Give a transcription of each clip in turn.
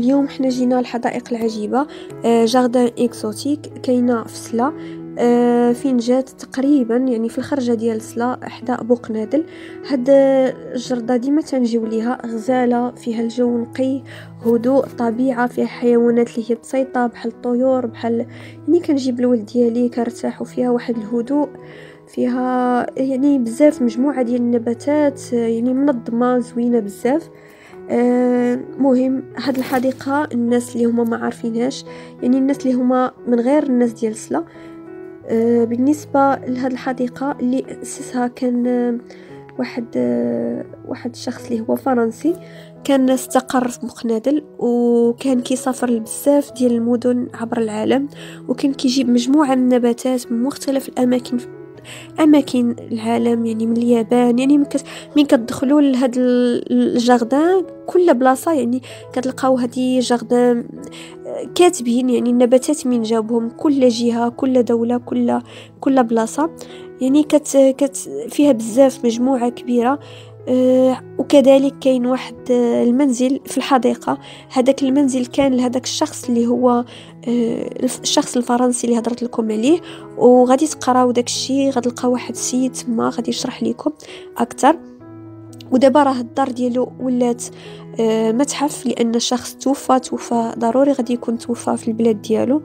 اليوم حنا جينا الحدائق العجيبة، جاردان اكزوتيك كاينه في سلا. فين جات تقريبا يعني في الخرجه ديال سلا حدا بوقنادل. هاد الجرده ديما تنجيو ليها، غزاله فيها الجو نقي، هدوء، طبيعه فيها حيوانات اللي هي بسيطه بحال الطيور، بحال يعني كنجيب الولد ديالي كنرتاحوا فيها، واحد الهدوء فيها، يعني بزاف مجموعه ديال النباتات، يعني منظمه زوينه بزاف. مهم هاد الحديقه الناس اللي هما ما عارفينهاش، يعني الناس اللي هما من غير الناس ديال سلا. بالنسبه لهاد الحديقه اللي اسسها كان واحد الشخص اللي هو فرنسي، كان استقر في مقنادل وكان كيسافر لبزاف ديال المدن عبر العالم، وكان كيجيب مجموعه من النباتات من مختلف اماكن العالم، يعني من اليابان. يعني من كتدخلوا لهاد الجاردان كل بلاصه يعني كتلقاو هذه جاردان كاتبين يعني النباتات من جابهم، كل جهه، كل دوله، كل بلاصه، يعني كت فيها بزاف مجموعه كبيره. وكذلك كاين واحد المنزل في الحديقه، هذاك المنزل كان لهذاك الشخص اللي هو الشخص الفرنسي اللي هضرت لكم عليه. وغادي تقراو داكشي، غادي تلقاو واحد السيد تما غادي يشرح لكم اكثر. ودابا راه الدار ديالو ولات متحف، لان الشخص توفى ضروري غادي يكون توفى في البلاد ديالو.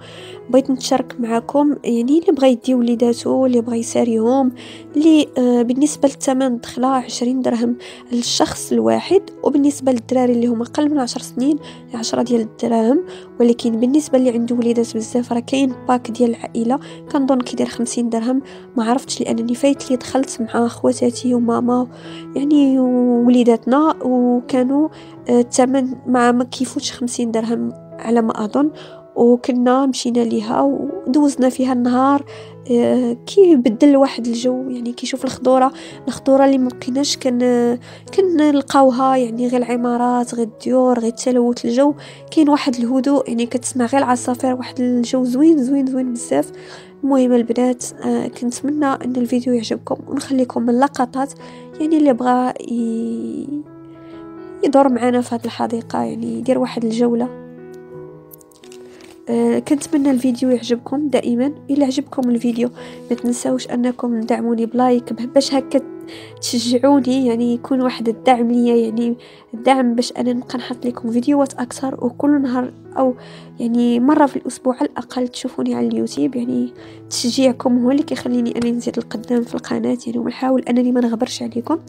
بغيت نتشارك معكم يعني اللي بغى يدي وليداتو، اللي بغى يساريهم، اللي بالنسبه للثمن الدخله 20 درهم للشخص الواحد، وبالنسبه للدراري اللي هما اقل من 10 سنين 10 ديال الدراهم. ولكن بالنسبه اللي عنده وليدات بزاف راه كاين باك ديال العائله كنظن كيدير 50 درهم. ما عرفتش لانني فايت لي دخلت مع خواتاتي وماما يعني وليداتنا، وكانوا الثمن ما كيفوتش 50 درهم على ما اظن. وكنا مشينا ليها ودوزنا فيها النهار. كي بدل واحد الجو، يعني كيشوف الخضوره اللي مبقيناش كنلقاوها، يعني غير العمارات، غير الديور، غير تلوث الجو. كاين واحد الهدوء، يعني كتسمع غير العصافير، واحد الجو زوين زوين زوين بزاف. المهم البنات، كنتمنى ان الفيديو يعجبكم، ونخليكم من اللقطات يعني اللي بغى يدور معنا في هذه الحديقه، يعني يدير واحد الجوله. كنتمنى الفيديو يعجبكم دائما. الا عجبكم الفيديو ما تنساوش انكم تدعموني بلايك، باش هكا تشجعوني، يعني يكون واحد الدعم ليا، يعني الدعم باش انا نبقى نحط لكم فيديوهات اكثر، وكل نهار او يعني مره في الاسبوع على الاقل تشوفوني على اليوتيوب. يعني تشجيعكم هو اللي كيخليني انا نزيد القدام في القناه، يعني ونحاول انني ما نغبرش عليكم.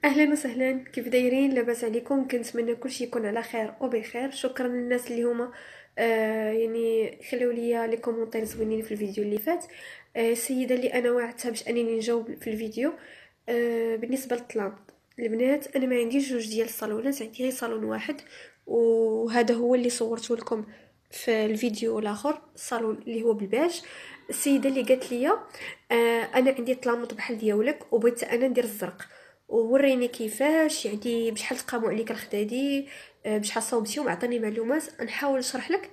اهلا وسهلا، كيف دايرين؟ لاباس عليكم؟ كنتمنى كلشي يكون على خير وبخير. شكرا للناس اللي هما يعني خلوا لي لي كومونتير زوينين في الفيديو اللي فات. السيده اللي انا وعدتها باش انني نجاوب في الفيديو. بالنسبه للطلاب البنات، انا ما عنديش جوج ديال الصالونات، عندي غير صالون واحد، وهذا هو اللي صورته لكم في الفيديو الاخر، الصالون اللي هو بالباج. السيده اللي قالت لي انا عندي طلامط بحال ديالك وبغيت انا ندير الزرق، ووريني كيفاش، يعني بشحال تقاموا عليك الخدادي، بشحال صوبتيهم، عطيني معلومات نحاول نشرح لك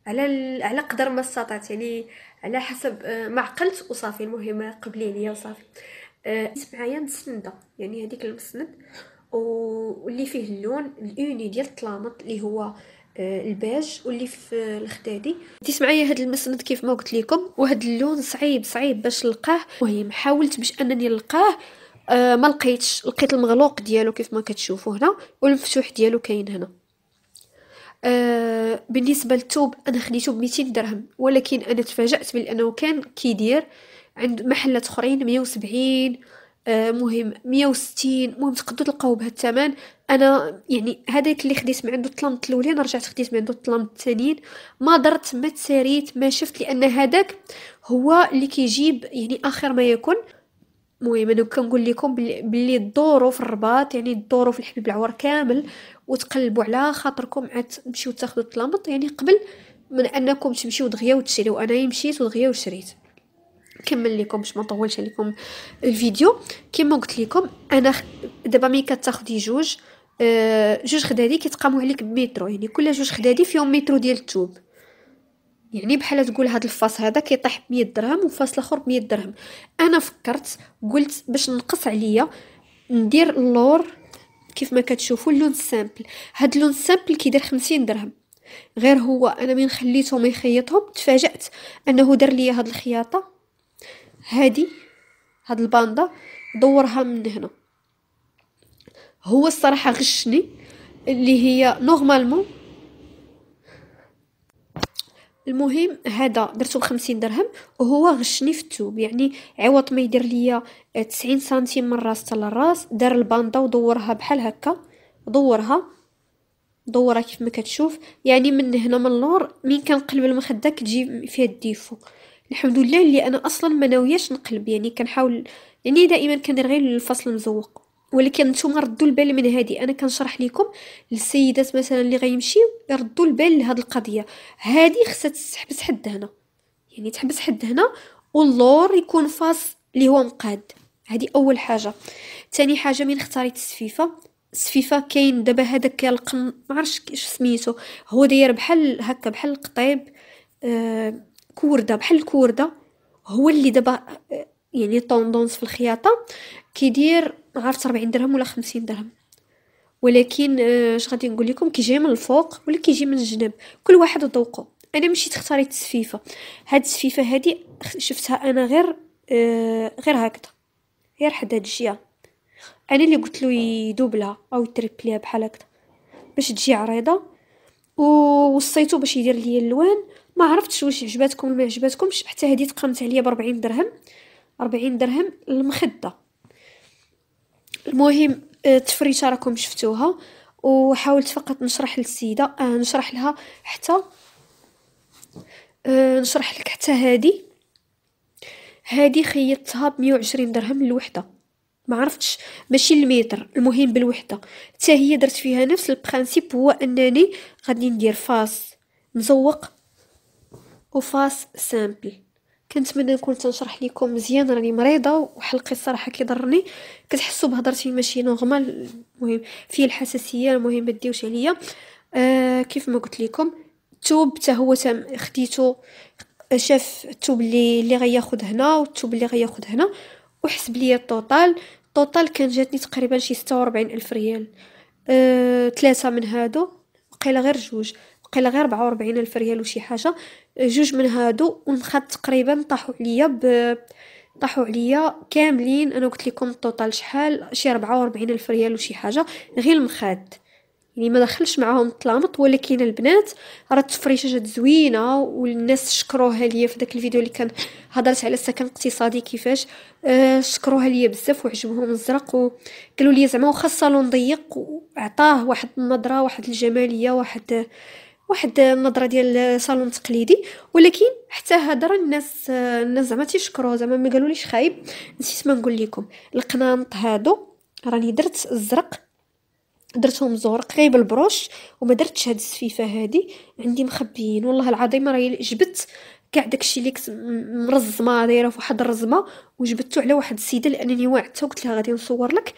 على قدر ما استطعت، يعني على حسب ما عقلت وصافي. المهم قبلي عليا وصافي. معايا مسنده، يعني هذيك المسند واللي فيه اللون الاوني ديال الطلامط اللي هو الباج، واللي في الخدادي. ديت معايا هاد المسند كيف ما قلت لكم، وهاد اللون صعيب باش نلقاه. المهم حاولت باش انني نلقاه، ما لقيتش، لقيت المغلوق ديالو كيف ما كتشوفوا هنا، والمفتوح ديالو كاين هنا. بالنسبه للثوب انا خديته ب 200 درهم، ولكن انا تفاجأت بانه كان كيدير عند محلات اخرين 170، مهم 160. المهم تقدروا تلقاوه بهذا الثمن. انا يعني هذاك اللي خديت من عنده الطلمط الاولين، رجعت خديت من عنده الطلمط الثانيين، ما درت ما تساريت ما شفت، لان هذاك هو اللي كيجيب يعني اخر ما يكون. المهم انا كنقول لكم باللي دوروا في الرباط، يعني دوروا في الحبيب العور كامل، وتقلبوا على خاطركم عاد تمشيو تاخذوا الطلامط، يعني قبل من انكم تمشيو دغيا وتشريو. انا مشيت ودغيا وشريت. كمل لكم باش ما نطولش عليكم الفيديو. كما قلت لكم انا دابا ملي كتاخدي جوج خدادي كيتقاموا عليك بمترو، يعني كل جوج خدادي فيهم مترو ديال الثوب. يعني بحال تقول هذا الفاس هذا كيطيح ب 100 درهم وفاس الاخر ب 100 درهم. انا فكرت قلت باش نقص عليا ندير اللور كيف ما كتشوفوا اللون سامبل. هاد اللون سامبل كيدير 50 درهم. غير هو انا من خليتهم يخيطهم تفاجأت انه دار لي هاد الخياطه هادي، هاد الباندا دورها من هنا. هو الصراحه غشني، اللي هي نورمالمون. المهم هذا درتو ب50 درهم، وهو غشني في الثوب. يعني عوض ما يدير ليا 90 سنتيم من الراس حتى للراس، دار الباندا ودورها بحال هكا. دورها كيف ما كتشوف. يعني من هنا من اللور مين كنقلب المخده كتجي فيها الديفو. الحمد لله اللي انا اصلا ما ناوياش نقلب، يعني كنحاول، يعني دائما كندير غير الفصل المزوق. ولكن نتوما ردوا البال من هذه، انا كنشرح لكم للسيدات مثلا اللي غيمشيو يردوا البال لهاد القضيه. هذه خصها تحبس حد هنا، يعني تحبس حد هنا، واللور يكون فاص اللي هو مقاد. هذه اول حاجه. تاني حاجه من اختاريت السفيفه كاين دابا هذاك القن ما عرفتش اش سميتو، هو داير بحال هكا بحال القطيب، كورده بحال الكورده. هو اللي دابا يعني طوندونس في الخياطه. كيدير ما عرفت 40 درهم ولا 50 درهم. ولكن اش غادي نقول لكم، كيجي من الفوق ولا كيجي من الجنب، كل واحد وذوقه. انا مشيت اختاريت السفيفه. هاد السفيفه هادي شفتها انا غير هكذا، غير حدا هاد الجهه. انا اللي قلت له يدوبلها او يتربليها بحال هكذا باش تجي عريضه. ووصيته باش يدير لي اللوان. ما عرفتش واش عجباتكم ولا ما عجباتكمش. حتى هذه تقامت عليا ب 40 درهم. 40 درهم المخده. المهم التفريشه راكم شفتوها. وحاولت فقط نشرح للسيده، نشرح لها حتى نشرح لك حتى هذه خيطتها ب 120 درهم الوحده. ما عرفتش ماشي المتر، المهم بالوحده. حتى هي درت فيها نفس البرانسيپ، هو انني غادي ندير فاس مزوق وفاس سامبل. كنتمنى نكون تنشرح لكم مزيان، راني مريضه وحلقي الصراحه كيضرني، كتحسوا بهضرتي ماشي نورمال. المهم فيه الحساسيه، المهم ما ديوش عليا. كيف ما قلت لكم الثوب حتى هو خديته، شاف الثوب اللي غياخد هنا والثوب اللي غياخد هنا، وحسب ليا الطوطال كان جاتني تقريبا شي 46 الف ريال. 3 من هادو، وقيله غير جوج، وقيله غير 44 الف ريال وشي حاجه. جوج من هادو ونخد تقريبا طاحوا عليا كاملين. انا قلت لكم الطوطال شحال، شي 44 الف ريال وشي حاجه غير المخاد. يعني ما دخلش معاهم الطلامط. ولكن البنات راه التفريشه جات زوينه، والناس شكروها ليا في داك الفيديو اللي كان هضرت على السكن الاقتصادي كيفاش. شكروها ليا بزاف وعجبهم الزرق، وقالوا لي زعما واخا الصالون ضيق وعطاه واحد النظره، واحد الجماليه، واحد النظره ديال الصالون تقليدي. ولكن حتى هذا راه الناس زعما تيشكروه، زعما ما قالوليش خايب. نسيت ما نقول لكم القنانط هادو راني درت الزرق، درتهم زورق غير بالبروش، وما درتش هاد السفيفه هادي عندي مخبيين. والله العظيم راهي جبت كاع داكشي اللي كنت مرزمه دايره فواحد الرزمه، وجبدته على واحد السيده لانني واعدتها وقلت لها غادي نصور لك.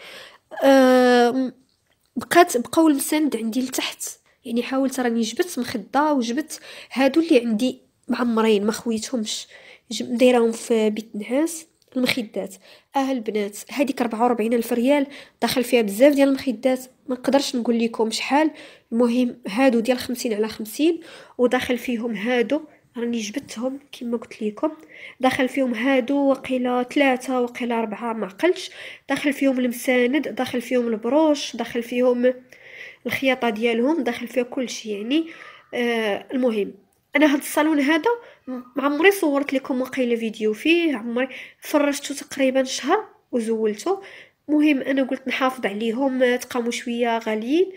بقاو المساند عندي لتحت. يعني حاولت راني جبت مخده وجبت هادو اللي عندي معمرين ما خويتهمش، دايرهم في بيت نعاس. المخدات البنات هذيك 44 الف ريال داخل فيها بزاف ديال المخدات، ما نقدرش نقول لكم شحال. المهم هادو ديال 50 على 50، وداخل فيهم هادو راني جبتهم كما قلت لكم. داخل فيهم هادو وقيله 3 وقيله 4 ما عقلتش. داخل فيهم المساند، داخل فيهم البروش، داخل فيهم الخياطه ديالهم، داخل فيها كل شيء يعني. المهم انا هاد الصالون هذا عمري صورت لكم وقيله فيديو فيه، عمري فرجته تقريبا شهر وزولته. مهم انا قلت نحافظ عليهم، تقاموا شويه غاليين.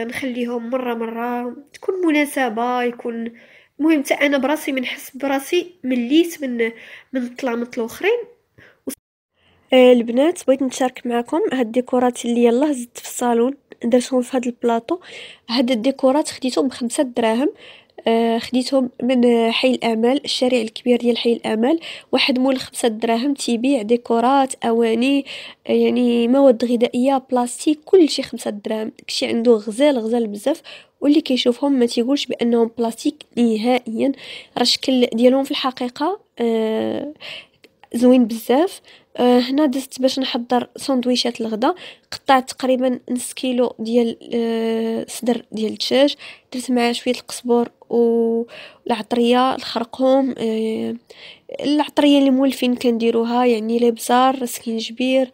نخليهم مره تكون مناسبه، يكون مهم حتى انا براسي من نحس براسي مليت من الطلامط الاخرين. البنات بغيت نشارك معكم هاد الديكورات اللي يلاه زدت في الصالون، درتهم في هاد البلاطو. هاد الديكورات خديتهم ب5 دراهم. خديتهم من حي الامل، الشارع الكبير ديال حي الامل. واحد مول 5 دراهم تيبيع ديكورات، اواني، يعني مواد غذائيه، بلاستيك، كل شيء 5 دراهم. داكشي عنده غزال بزاف، واللي كيشوفهم ما تيقولش بانهم بلاستيك نهائيا. راه الشكل ديالهم في الحقيقه زوين بزاف. هنا دزت باش نحضر سندويشات الغدا. قطعت تقريبا نص كيلو ديال صدر ديال الدجاج، درت معاه شويه القزبر والعطريه الخرقوم، العطريه اللي مولفين كنديروها، يعني الابزار، السكينجبير،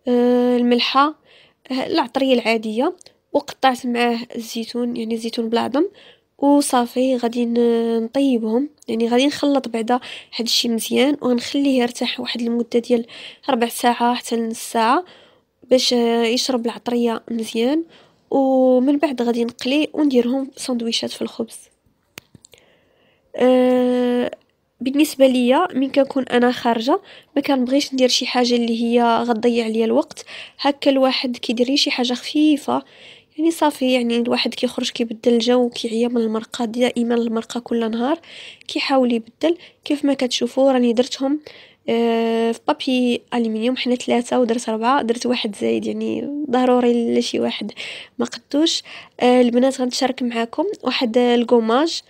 الملحه، العطريه العاديه. وقطعت معاه الزيتون، يعني الزيتون بلا عظم. وصافي غادي نطيبهم، يعني غادي نخلط بعدا هاد الشي مزيان، وغنخليه يرتاح واحد المده ديال ربع ساعه حتى لنص ساعه باش يشرب العطريه مزيان. ومن بعد غادي نقليه ونديرهم سندويشات في الخبز. أه بالنسبه ليا من كنكون انا خارجه ما كنبغيش ندير شي حاجه اللي هي غتضيع ليا الوقت. هكا الواحد كيدير شي حاجه خفيفه، يعني صافي، يعني الواحد كيخرج كيبدل الجو، كيعيا من المرقه، دائما المرقه كل نهار كيحاول يبدل. كيف ما كتشوفوا راني درتهم في بابي الومنيوم، حنا 3 ودرت 4، درت واحد زايد يعني ضروري لشي واحد ما قدوش. البنات غنتشارك معاكم واحد الكوماج.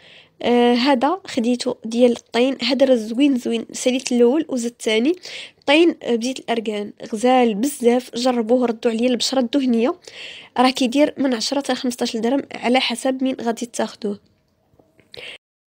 هذا خديته ديال الطين، هذا راه زوين زوين، ساليت الاول وزدت الثاني. طين بزيت الارغان، غزال بزاف، جربوه ردوا عليا البشره الدهنيه. راه كيدير من 10 حتى 15 درهم على حسب من غادي تاخدوه.